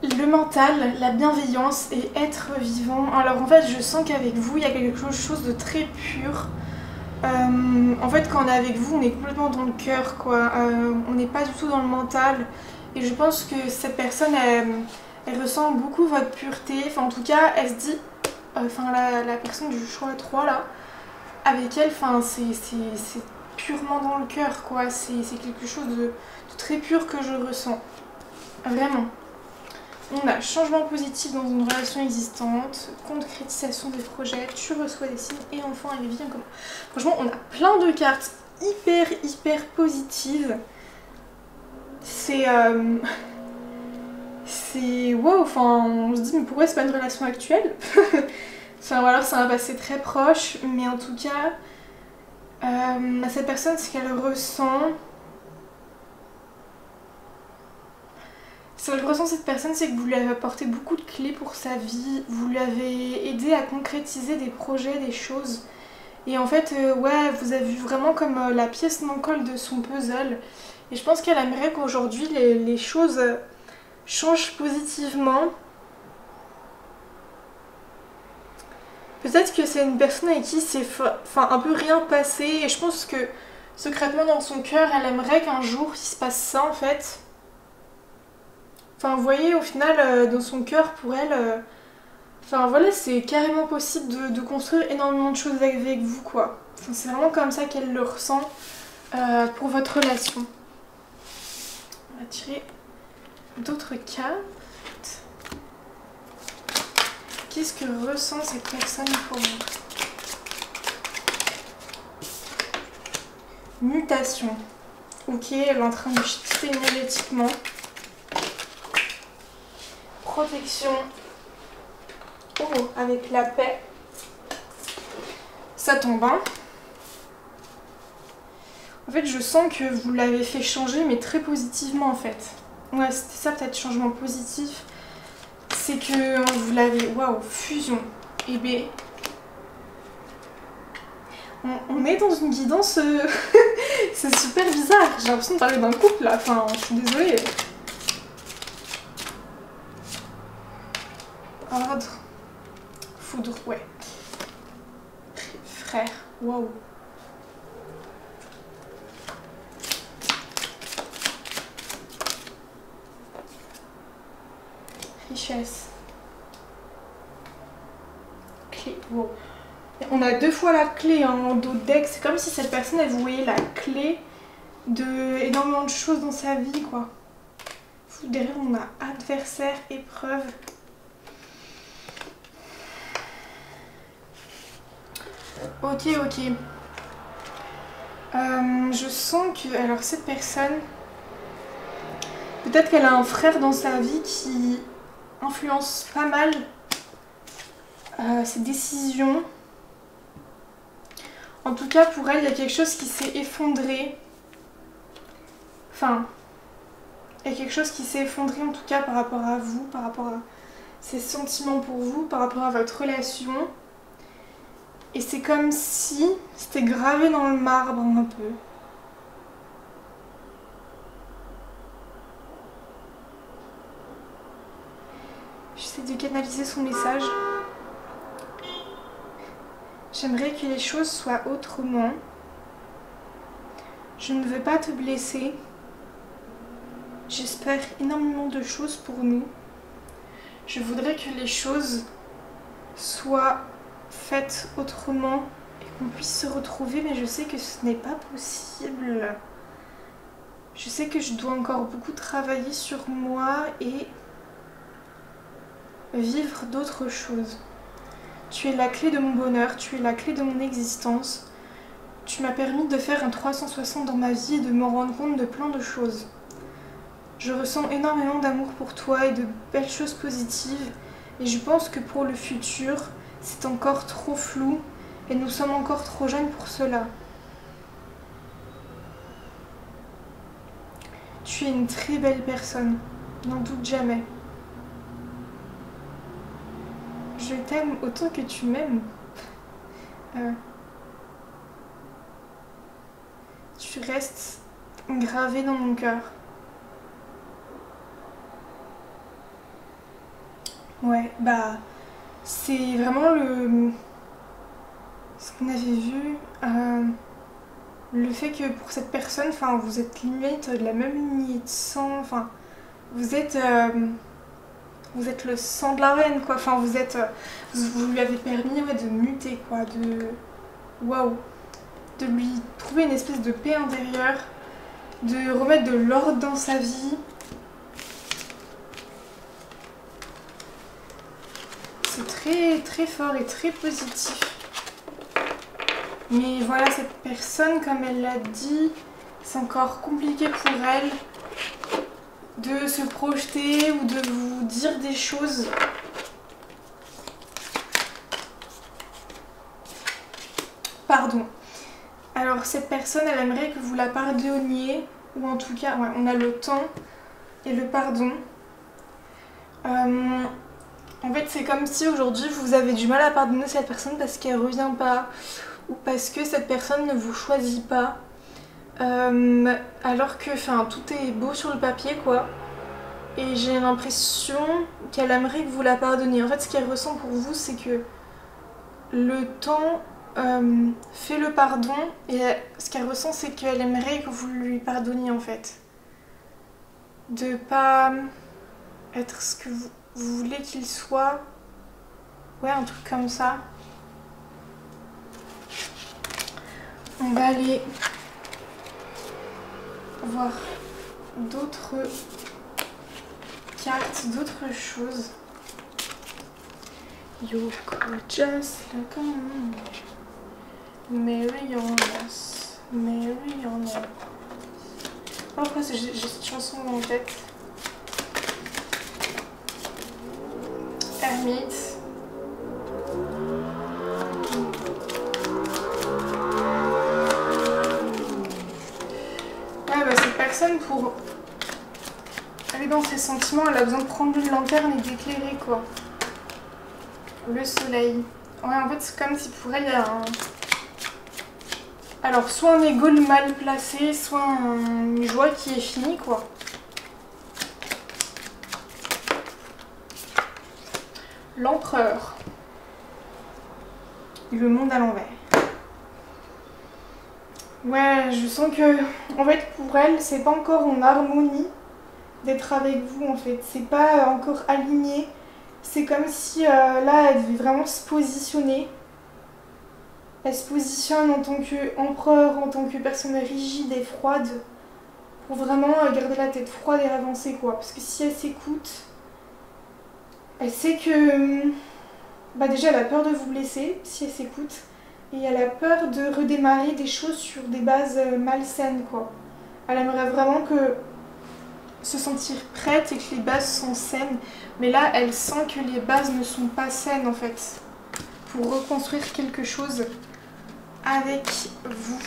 le mental, la bienveillance et être vivant. Alors en fait je sens qu'avec vous il y a quelque chose de très pur. En fait quand on est avec vous on est complètement dans le cœur quoi, on n'est pas du tout dans le mental, et je pense que cette personne elle ressent beaucoup votre pureté, enfin en tout cas elle se dit, enfin la personne du choix 3 là, avec elle, enfin c'est purement dans le cœur quoi, c'est quelque chose de très pur que je ressens, vraiment. On a changement positif dans une relation existante, concrétisation des projets, tu reçois des signes et enfin elle vient comme... Franchement on a plein de cartes hyper positives. C'est wow, enfin on se dit mais pourquoi c'est pas une relation actuelle. Enfin ou alors c'est un passé très proche, mais en tout cas cette personne, ce qu'elle ressent, cette personne, c'est que vous lui avez apporté beaucoup de clés pour sa vie, vous lui avez aidé à concrétiser des projets, des choses. Et en fait, ouais, vous avez vu vraiment comme la pièce non-colle de son puzzle. Et je pense qu'elle aimerait qu'aujourd'hui les choses changent positivement. Peut-être que c'est une personne avec qui c'est un peu rien passé. Et je pense que secrètement dans son cœur, elle aimerait qu'un jour il se passe ça en fait. Enfin, vous voyez, au final, dans son cœur, pour elle, enfin voilà, c'est carrément possible de construire énormément de choses avec vous, quoi. Enfin, c'est vraiment comme ça qu'elle le ressent pour votre relation. On va tirer d'autres cartes. Qu'est-ce que ressent cette personne pour vous? Mutation. Ok, elle est en train de shifter énergétiquement. Protection. Oh, avec la paix. Ça tombe, hein. En fait, je sens que vous l'avez fait changer, mais très positivement, en fait. Ouais, c'était ça, peut-être, changement positif. C'est que vous l'avez... Waouh, fusion. Eh bien... On est dans une guidance... C'est super bizarre. J'ai l'impression de parler d'un couple, là. Enfin, je suis désolée. Ordre. Foudre, ouais. Frère, waouh. Richesse. Clé, wow. On a 2 fois la clé hein, en dos de deck. C'est comme si cette personne elle voyait la clé de énormément de choses dans sa vie, quoi. Derrière on a adversaire, épreuve. Ok. Je sens que... Alors cette personne... Peut-être qu'elle a un frère dans sa vie qui influence pas mal ses décisions. En tout cas pour elle, il y a quelque chose qui s'est effondré. Enfin... Il y a quelque chose qui s'est effondré en tout cas par rapport à vous, par rapport à ses sentiments pour vous, par rapport à votre relation. Et c'est comme si c'était gravé dans le marbre un peu. J'essaie de canaliser son message. J'aimerais que les choses soient autrement. Je ne veux pas te blesser. J'espère énormément de choses pour nous. Je voudrais que les choses soient faites autrement et qu'on puisse se retrouver, mais je sais que ce n'est pas possible. Je sais que je dois encore beaucoup travailler sur moi et vivre d'autres choses. Tu es la clé de mon bonheur, tu es la clé de mon existence. Tu m'as permis de faire un 360 dans ma vie et de me rendre compte de plein de choses. Je ressens énormément d'amour pour toi et de belles choses positives. Et je pense que pour le futur, c'est encore trop flou et nous sommes encore trop jeunes pour cela. Tu es une très belle personne, n'en doute jamais. Je t'aime autant que tu m'aimes. Tu restes gravé dans mon cœur. Ouais, bah, c'est vraiment ce qu'on avait vu. Le fait que pour cette personne, enfin, vous êtes limite de la même lignée de sang, enfin, vous êtes le sang de la reine, quoi. Enfin, vous lui avez permis de muter, quoi, waouh, de lui trouver une espèce de paix intérieure, de remettre de l'ordre dans sa vie. C'est très très fort et très positif. Mais voilà, cette personne, comme elle l'a dit, c'est encore compliqué pour elle de se projeter ou de vous dire des choses. Pardon. Alors cette personne, elle aimerait que vous la pardonniez, ou en tout cas, ouais, on a le temps et le pardon. En fait, c'est comme si aujourd'hui vous avez du mal à pardonner cette personne parce qu'elle revient pas, ou parce que cette personne ne vous choisit pas. Alors que, enfin, tout est beau sur le papier, quoi. Et j'ai l'impression qu'elle aimerait que vous la pardonniez. En fait, ce qu'elle ressent pour vous, c'est que le temps fait le pardon. Et ce qu'elle ressent, c'est qu'elle aimerait que vous lui pardonniez, en fait. De pas être ce que vous voulez qu'il soit. Ouais, un truc comme ça. On va aller voir d'autres cartes, d'autres choses. You're gorgeous like a moon. Marry on us. Marry on us. Pourquoi j'ai cette chanson dans la tête? Hermite. Ouais, bah cette personne, pour aller dans ses sentiments, elle a besoin de prendre une lanterne et d'éclairer, quoi. Le soleil. Ouais, en fait, c'est comme si pour elle, il y a un... Alors, soit un ego mal placé, soit une joie qui est finie, quoi. L'empereur. Le monde à l'envers. Ouais, je sens que, en fait, pour elle, c'est pas encore en harmonie d'être avec vous, en fait. C'est pas encore aligné. C'est comme si, là, elle devait vraiment se positionner. Elle se positionne en tant qu'empereur, en tant que personne rigide et froide, pour vraiment garder la tête froide et avancer, quoi. Parce que si elle s'écoute, elle sait que... Bah déjà, elle a peur de vous blesser, si elle s'écoute. Et elle a peur de redémarrer des choses sur des bases malsaines, quoi. Elle aimerait vraiment se sentir prête et que les bases sont saines. Mais là, elle sent que les bases ne sont pas saines, en fait. Pour reconstruire quelque chose avec vous.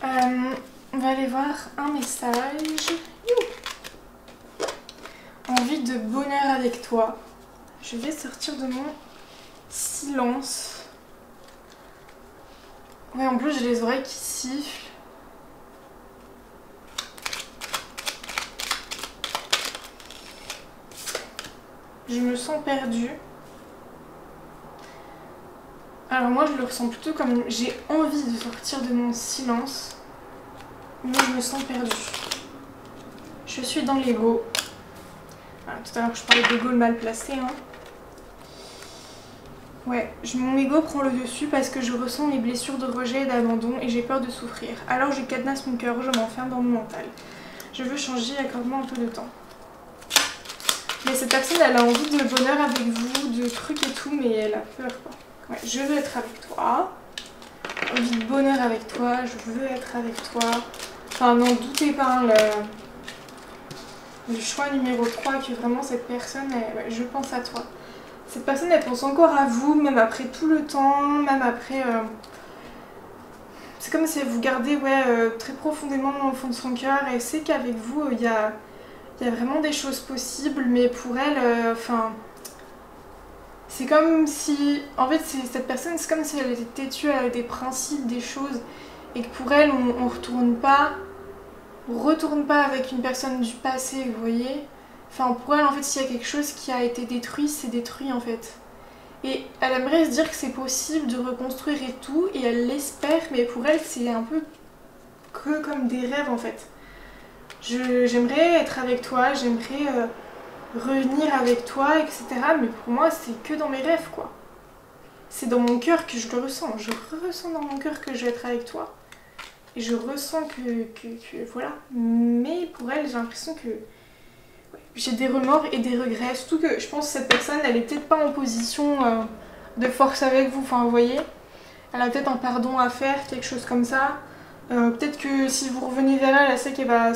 On va aller voir un message. Envie de bonheur avec toi. Je vais sortir de mon silence. Ouais, en plus j'ai les oreilles qui sifflent. Je me sens perdue. Alors moi je le ressens plutôt comme j'ai envie de sortir de mon silence, mais je me sens perdue. Je suis dans l'ego. tout à l'heure je parlais d'ego mal placé. Hein. Ouais, mon ego prend le dessus parce que je ressens les blessures de rejet et d'abandon et j'ai peur de souffrir. Alors je cadenasse mon cœur, je m'enferme dans mon mental. Je veux changer, accorde-moi un peu de temps. Mais cette personne, elle a envie de bonheur avec vous, de trucs et tout, mais elle a peur quoi. Ouais, je veux être avec toi. Envie de bonheur avec toi, je veux être avec toi. Enfin, n'en doutez pas, hein, le choix numéro 3, que vraiment cette personne, ouais, je pense à toi. Cette personne, elle pense encore à vous, même après tout le temps, même après... C'est comme si elle vous gardait très profondément au fond de son cœur et sait qu'avec vous, il y a vraiment des choses possibles, mais pour elle, c'est comme si... En fait, cette personne, c'est comme si elle était têtue à des principes, des choses, et que pour elle, on retourne pas avec une personne du passé, vous voyez. Enfin, pour elle, en fait, s'il y a quelque chose qui a été détruit, c'est détruit, en fait. Et elle aimerait se dire que c'est possible de reconstruire et tout, et elle l'espère, mais pour elle, c'est un peu que comme des rêves, en fait. J'aimerais être avec toi, j'aimerais revenir avec toi, etc. Mais pour moi, c'est que dans mes rêves, quoi. C'est dans mon cœur que je le ressens. Je ressens dans mon cœur que je vais être avec toi. Et je ressens que voilà. Mais pour elle, j'ai l'impression que j'ai des remords et des regrets. Surtout que je pense que cette personne, elle est peut-être pas en position de force avec vous. Enfin, vous voyez, elle a peut-être un pardon à faire, quelque chose comme ça. Peut-être que si vous revenez vers elle, elle sait qu'elle va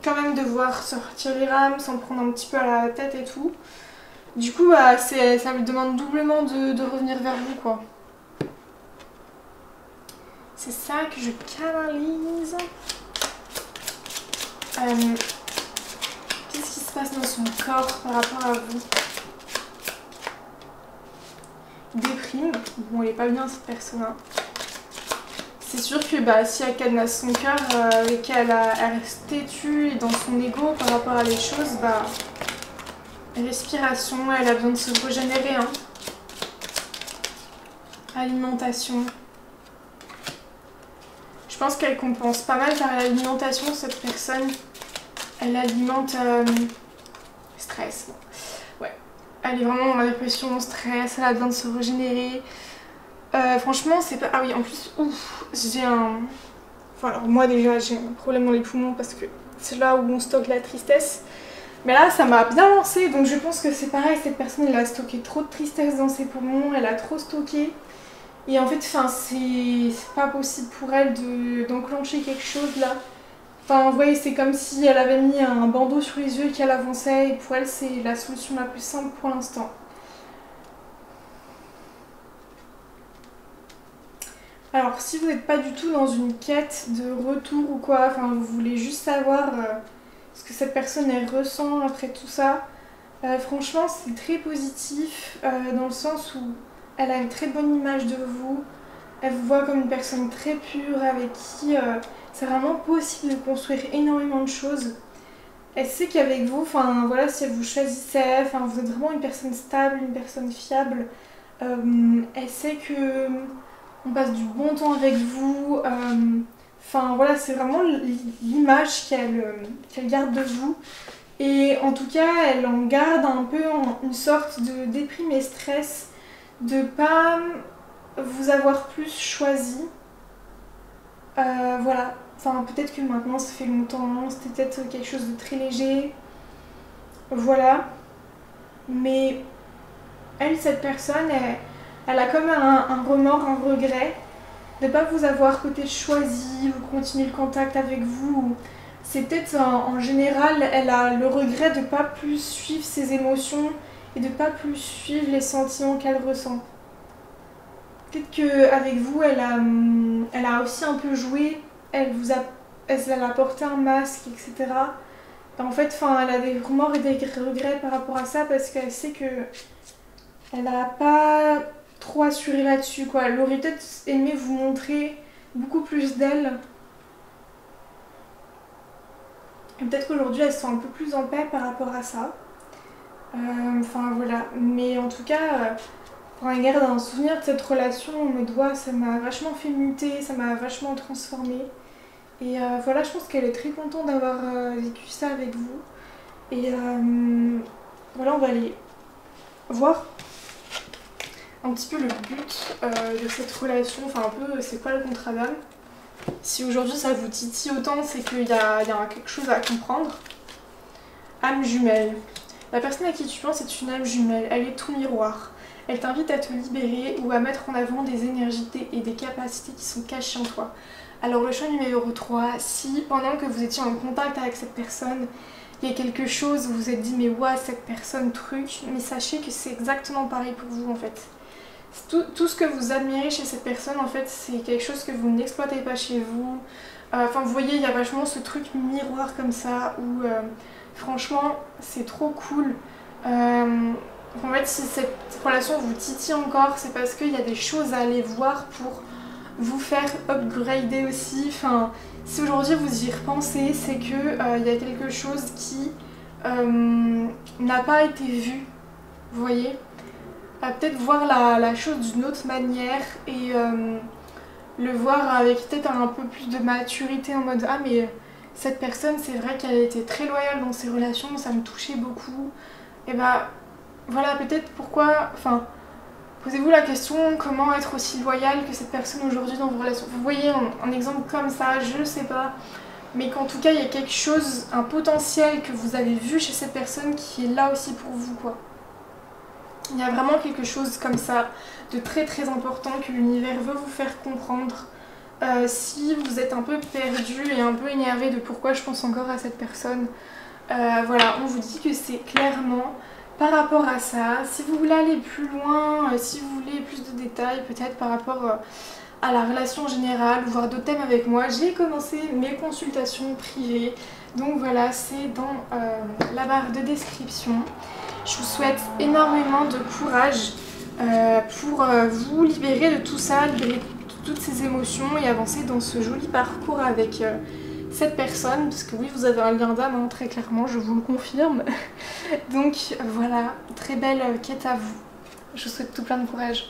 quand même devoir sortir les rames, s'en prendre un petit peu à la tête et tout. Du coup, ça lui demande doublement de revenir vers vous, quoi. C'est ça que je canalise. Qu'est-ce qui se passe dans son corps par rapport à vous? Déprime. Bon, elle est pas bien cette personne. Hein. C'est sûr que si elle cadenasse son cœur et qu'elle reste têtue et dans son ego par rapport à les choses, respiration, elle a besoin de se régénérer. Hein. Alimentation. Je pense qu'elle compense pas mal par l'alimentation, cette personne. Elle alimente stress. Ouais. Elle est vraiment en dépression, stress, elle a besoin de se régénérer. Franchement, c'est pas... Ah oui, en plus, ouf, j'ai un... Enfin, alors moi déjà, j'ai un problème dans les poumons parce que c'est là où on stocke la tristesse. Mais là, ça m'a bien lancé, donc je pense que c'est pareil, cette personne, elle a stocké trop de tristesse dans ses poumons, elle a trop stocké. Et en fait, c'est pas possible pour elle d'enclencher quelque chose là. Enfin, vous voyez, c'est comme si elle avait mis un bandeau sur les yeux et qu'elle avançait. Et pour elle, c'est la solution la plus simple pour l'instant. Alors, si vous n'êtes pas du tout dans une quête de retour ou quoi, enfin, vous voulez juste savoir ce que cette personne elle ressent après tout ça, franchement, c'est très positif dans le sens où elle a une très bonne image de vous. Elle vous voit comme une personne très pure avec qui c'est vraiment possible de construire énormément de choses. Elle sait qu'avec vous, enfin voilà, si elle vous choisissait, enfin vous êtes vraiment une personne stable, une personne fiable. Elle sait que on passe du bon temps avec vous. Enfin voilà, c'est vraiment l'image qu'elle garde de vous. Et en tout cas, elle en garde un peu une sorte de déprime et stress de pas vous avoir plus choisi. Voilà. Enfin, peut-être que maintenant, ça fait longtemps, c'était peut-être quelque chose de très léger. Voilà. Mais elle, cette personne, elle a comme un remords, un regret de ne pas vous avoir peut-être choisi ou continuer le contact avec vous. C'est peut-être en général, elle a le regret de ne pas plus suivre ses émotions et de ne pas plus suivre les sentiments qu'elle ressent. Peut-être qu'avec vous, elle a aussi un peu joué, elle a porté un masque, etc. Et en fait, elle a des remords et des regrets par rapport à ça parce qu'elle sait que elle n'a pas trop assuré là-dessus, quoi. Elle aurait peut-être aimé vous montrer beaucoup plus d'elle. Et peut-être qu'aujourd'hui, elle se sent un peu plus en paix par rapport à ça. Enfin, voilà. Mais en tout cas... elle garde un souvenir de cette relation en mode ça m'a vachement fait muter, ça m'a vachement transformée. Et voilà, je pense qu'elle est très contente d'avoir vécu ça avec vous. Et Voilà, on va aller voir un petit peu le but de cette relation, enfin un peu c'est quoi le contrat d'âme. Si aujourd'hui ça vous titille autant, c'est qu'il y a quelque chose à comprendre. Âme jumelle. La personne à qui tu penses est une âme jumelle, elle est tout miroir. Elle t'invite à te libérer ou à mettre en avant des énergies et des capacités qui sont cachées en toi. Alors le choix numéro 3, si pendant que vous étiez en contact avec cette personne, il y a quelque chose, vous vous êtes dit mais ouah cette personne truc, mais sachez que c'est exactement pareil pour vous en fait. Tout ce que vous admirez chez cette personne en fait c'est quelque chose que vous n'exploitez pas chez vous. Enfin vous voyez il y a vachement ce truc miroir comme ça où franchement c'est trop cool. En fait si cette relation vous titille encore c'est parce qu'il y a des choses à aller voir pour vous faire upgrader aussi. Enfin, si aujourd'hui vous y repensez, c'est que y a quelque chose qui n'a pas été vu, vous voyez. Peut-être voir la chose d'une autre manière et le voir avec peut-être un peu plus de maturité en mode ah mais cette personne c'est vrai qu'elle a été très loyale dans ses relations, ça me touchait beaucoup. Et bah voilà peut-être pourquoi, enfin posez-vous la question comment être aussi loyal que cette personne aujourd'hui dans vos relations. Vous voyez un exemple comme ça, je sais pas. Mais qu'en tout cas il y a quelque chose, un potentiel que vous avez vu chez cette personne qui est là aussi pour vous quoi. Il y a vraiment quelque chose comme ça de très très important que l'univers veut vous faire comprendre. Si vous êtes un peu perdu et un peu énervé de pourquoi je pense encore à cette personne, voilà, on vous dit que c'est clairement par rapport à ça. Si vous voulez aller plus loin, si vous voulez plus de détails peut-être par rapport à la relation générale ou voir d'autres thèmes avec moi, j'ai commencé mes consultations privées. Donc voilà, c'est dans la barre de description. Je vous souhaite énormément de courage pour vous libérer de tout ça, libérer de toutes ces émotions et avancer dans ce joli parcours avec cette personne. Parce que oui, vous avez un lien d'âme, hein, très clairement, je vous le confirme. Donc voilà, très belle quête à vous. Je vous souhaite tout plein de courage.